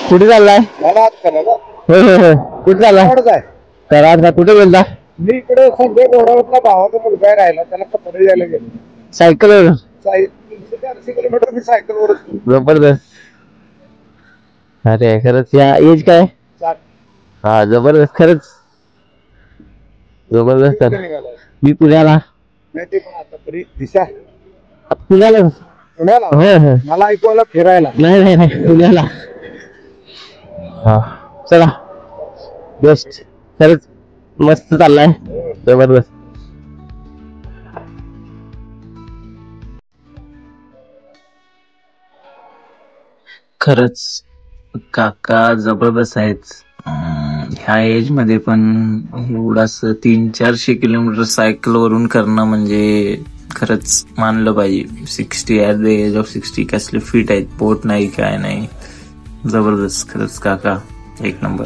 कुठे चाललाय? मला आज करायला होय होय होय. कुठे चाललाय? आवडत आहे. तर आज का कुठे गेलता? मी इकडे संजय रोडावरला भावाचा मुलगा राहिला, त्याला कपडे द्यायला गेलो. सायकल? 300-400 किलोमीटर मी सायकलवरच जबरदस्त. अरे खरंच या एज काय? हा जबरदस्त, खरंच जबरदस्त. निघाला. मी पुण्याला. नाही ते पण आता तरी दिशा पुण्याला. पुण्याला होय होय. मला ऐकवायला फिरायला. नाही नाही नाही पुण्याला. हा चला बेस्ट. खरंच मस्त चाललाय, जबरदस्त. खरंच काका जबरदस्त आहेत. ह्या एज मध्ये पण एवढाच 300-400 किलोमीटर सायकल वरून करणं म्हणजे खरंच मानलं पाहिजे. 60 ॲट द एज ऑफ 60 कसले फिट आहेत, पोट नाही काय नाही. जबरदस्त खरंच काका, एक नंबर.